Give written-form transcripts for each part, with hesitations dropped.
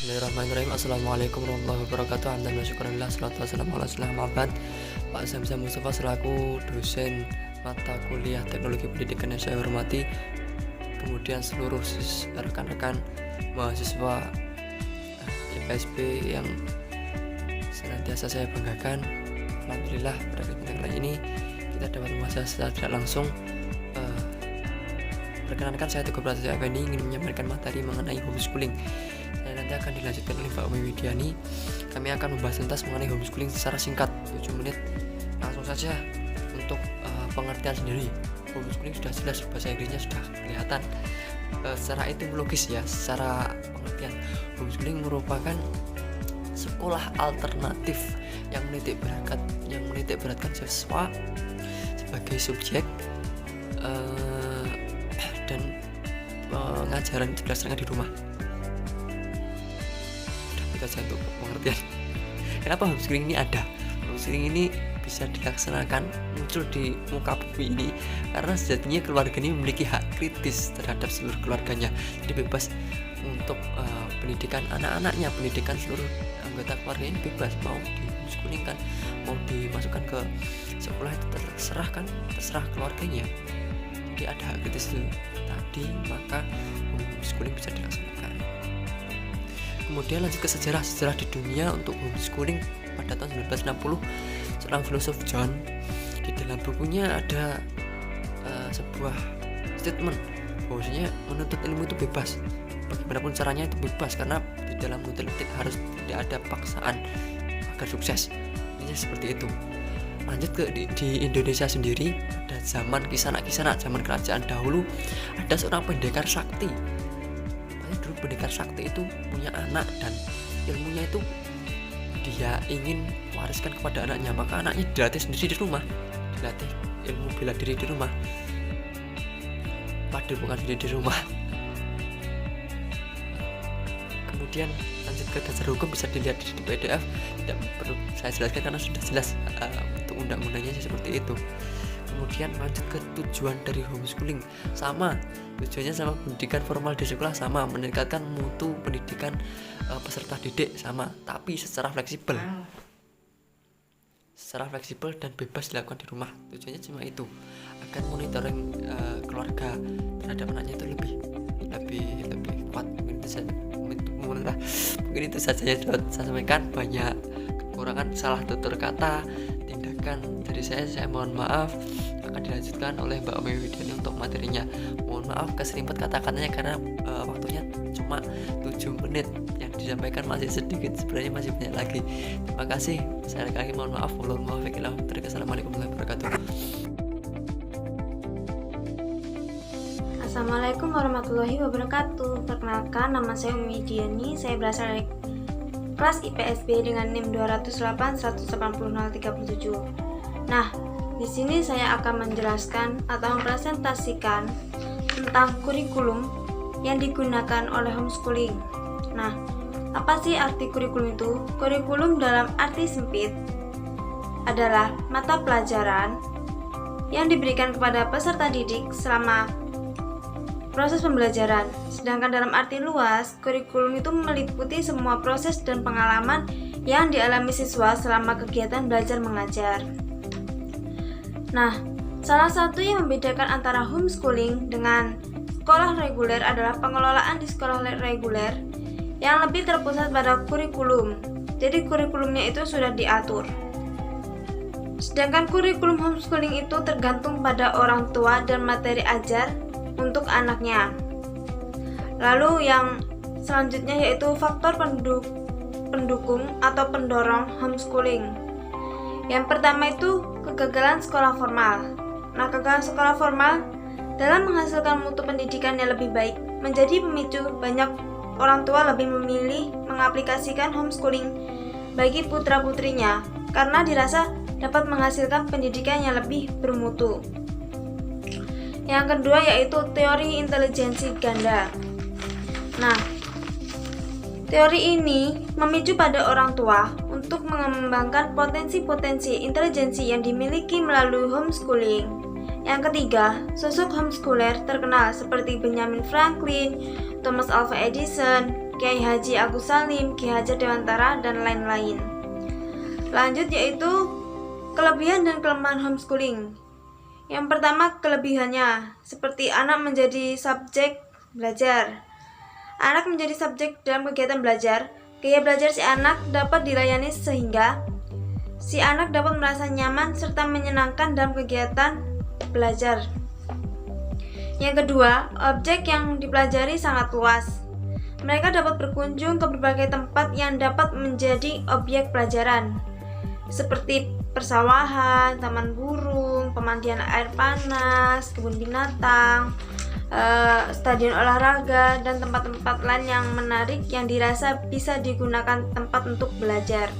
Bismillahirrahmanirrahim. Assalamualaikum warahmatullahi wabarakatuh. Hamdan wa syukurillah, salatu wassalamu ala rasulillah, ma'bad. Pak Zamzam Mustafa selaku dosen mata kuliah teknologi pendidikan yang saya hormati, kemudian seluruh rekan-rekan mahasiswa IPSB yang senantiasa saya banggakan. Alhamdulillah pada kesempatan kali ini kita dapat membahas secara tidak langsung. Perkenalkan, saya Teguh Prasetyo Effendi ingin menyampaikan materi mengenai homeschooling. Saya nanti akan dilanjutkan oleh Mbak Umi Widiani. Kami akan membahas tuntas mengenai homeschooling secara singkat 7 menit. Langsung saja untuk pengertian sendiri. Homeschooling sudah jelas, bahasa Inggrisnya sudah kelihatan. Secara etimologis ya, secara pengertian, homeschooling merupakan sekolah alternatif yang menitik beratkan siswa sebagai subjek dan pengajaran dilaksanakan di rumah. Kita satu pengertian. Kenapa homeschooling ini ada? Homeschooling ini bisa dilaksanakan muncul di muka bumi ini karena sejatinya keluarga ini memiliki hak kritis terhadap seluruh keluarganya. Jadi bebas untuk pendidikan anak-anaknya, pendidikan seluruh anggota keluarga ini bebas, mau di homeschooling kan, mau dimasukkan ke sekolah itu terserah keluarganya. Jadi ada hak kritis itu tadi, maka homeschooling bisa dilaksanakan. Kemudian lanjut ke sejarah di dunia untuk homeschooling. Pada tahun 1960 seorang filosof John, di dalam bukunya ada sebuah statement bahwasanya menuntut ilmu itu bebas, bagaimanapun caranya itu bebas, karena di dalam menuntut ilmu harus tidak ada paksaan agar sukses. Ini seperti itu. Lanjut ke di Indonesia sendiri, ada zaman kisanak zaman kerajaan dahulu, ada seorang pendekar sakti. Dulu pendekar sakti itu punya anak dan ilmunya itu dia ingin wariskan kepada anaknya, maka anaknya dilatih sendiri di rumah, dilatih ilmu bela diri di rumah. Padahal bukan sendiri di rumah. Kemudian lanjut ke dasar hukum, bisa dilihat di PDF, tidak perlu saya jelaskan karena sudah jelas untuk undang-undangnya seperti itu. Kemudian lanjut ke tujuan dari homeschooling, tujuannya sama, pendidikan formal di sekolah sama, meningkatkan mutu pendidikan peserta didik sama, tapi secara fleksibel dan bebas dilakukan di rumah. Tujuannya cuma itu, agar monitoring keluarga terhadap anaknya itu lebih kuat. Mungkin itu saja yang dapat saya sampaikan. Banyak kekurangan, salah tutur kata, tindakan dari saya mohon maaf. Akan dilanjutkan oleh Mbak Umi Widiani untuk materinya. Mohon maaf keserimpet kata-katanya karena waktunya cuma 7 menit, yang disampaikan masih sedikit, sebenarnya masih banyak lagi. Terima kasih, saya lagi mohon maaf. Assalamualaikum warahmatullahi wabarakatuh. Assalamualaikum warahmatullahi wabarakatuh. Perkenalkan, nama saya Umi Widiani. Saya berasal dari kelas IPSB dengan NIM 208180037. Nah, di sini saya akan menjelaskan atau mempresentasikan tentang kurikulum yang digunakan oleh homeschooling. Nah, apa sih arti kurikulum itu? Kurikulum dalam arti sempit adalah mata pelajaran yang diberikan kepada peserta didik selama proses pembelajaran. Sedangkan dalam arti luas, kurikulum itu meliputi semua proses dan pengalaman yang dialami siswa selama kegiatan belajar mengajar. Nah, salah satu yang membedakan antara homeschooling dengan sekolah reguler adalah pengelolaan di sekolah reguler yang lebih terpusat pada kurikulum. Jadi kurikulumnya itu sudah diatur. Sedangkan kurikulum homeschooling itu tergantung pada orang tua dan materi ajar untuk anaknya. Lalu yang selanjutnya yaitu faktor pendukung atau pendorong homeschooling. Yang pertama itu kegagalan sekolah formal. Nah, kegagalan sekolah formal dalam menghasilkan mutu pendidikan yang lebih baik menjadi pemicu banyak orang tua lebih memilih mengaplikasikan homeschooling bagi putra-putrinya karena dirasa dapat menghasilkan pendidikan yang lebih bermutu. Yang kedua yaitu teori intelijensi ganda. Nah, teori ini memicu pada orang tua untuk mengembangkan potensi-potensi intelijensi yang dimiliki melalui homeschooling. Yang ketiga, sosok homeschooler terkenal seperti Benjamin Franklin, Thomas Alva Edison, Kiai Haji Agus Salim, Ki Hajar Dewantara, dan lain-lain. Lanjut yaitu kelebihan dan kelemahan homeschooling. Yang pertama, kelebihannya seperti anak menjadi subjek belajar. Anak menjadi subjek dalam kegiatan belajar. Gaya belajar si anak dapat dilayani sehingga si anak dapat merasa nyaman serta menyenangkan dalam kegiatan belajar. Yang kedua, objek yang dipelajari sangat luas. Mereka dapat berkunjung ke berbagai tempat yang dapat menjadi objek pelajaran, seperti persawahan, taman burung, pemandian air panas, kebun binatang, stadion olahraga, dan tempat-tempat lain yang menarik yang dirasa bisa digunakan tempat untuk belajar.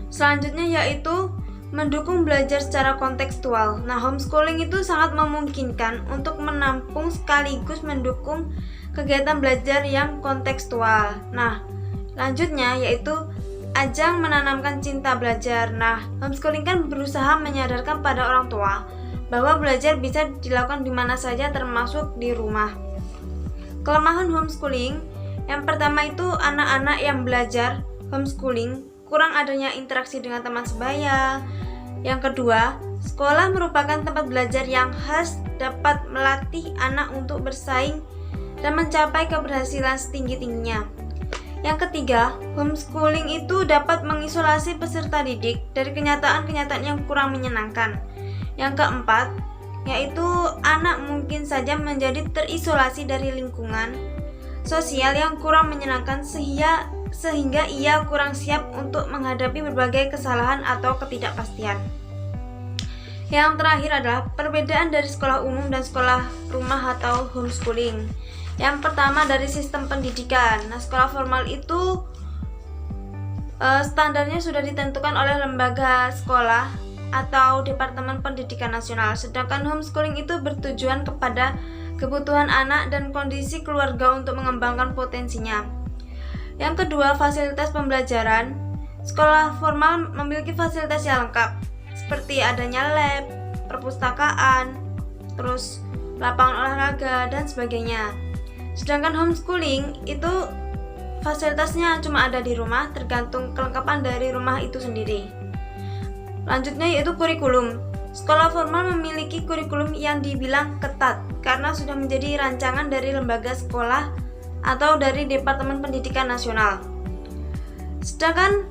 Selanjutnya yaitu mendukung belajar secara kontekstual. Nah, homeschooling itu sangat memungkinkan untuk menampung sekaligus mendukung kegiatan belajar yang kontekstual. Nah, lanjutnya yaitu ajang menanamkan cinta belajar. Nah, homeschooling kan berusaha menyadarkan pada orang tua bahwa belajar bisa dilakukan di mana saja termasuk di rumah. Kelemahan homeschooling, yang pertama itu anak-anak yang belajar homeschooling kurang adanya interaksi dengan teman sebaya. Yang kedua, sekolah merupakan tempat belajar yang khas dapat melatih anak untuk bersaing dan mencapai keberhasilan setinggi-tingginya. Yang ketiga, homeschooling itu dapat mengisolasi peserta didik dari kenyataan-kenyataan yang kurang menyenangkan. Yang keempat, yaitu anak mungkin saja menjadi terisolasi dari lingkungan sosial yang kurang menyenangkan sehingga ia kurang siap untuk menghadapi berbagai kesalahan atau ketidakpastian. Yang terakhir adalah perbedaan dari sekolah umum dan sekolah rumah atau homeschooling. Yang pertama dari sistem pendidikan. Nah, sekolah formal itu standarnya sudah ditentukan oleh lembaga sekolah atau Departemen Pendidikan Nasional. Sedangkan homeschooling itu bertujuan kepada kebutuhan anak dan kondisi keluarga untuk mengembangkan potensinya. Yang kedua, fasilitas pembelajaran. Sekolah formal memiliki fasilitas yang lengkap, seperti adanya lab, perpustakaan, terus lapangan olahraga, dan sebagainya. Sedangkan homeschooling itu fasilitasnya cuma ada di rumah, tergantung kelengkapan dari rumah itu sendiri. Lanjutnya yaitu kurikulum. Sekolah formal memiliki kurikulum yang dibilang ketat karena sudah menjadi rancangan dari lembaga sekolah atau dari Departemen Pendidikan Nasional. Sedangkan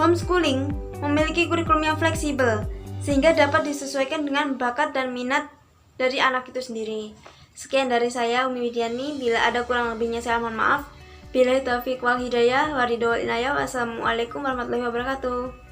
homeschooling memiliki kurikulum yang fleksibel sehingga dapat disesuaikan dengan bakat dan minat dari anak itu sendiri. Sekian dari saya, Umi Widiani. Bila ada kurang lebihnya saya mohon maaf. Billahi taufiq wal hidayah, waridho wal inayah. Wassalamualaikum warahmatullahi wabarakatuh.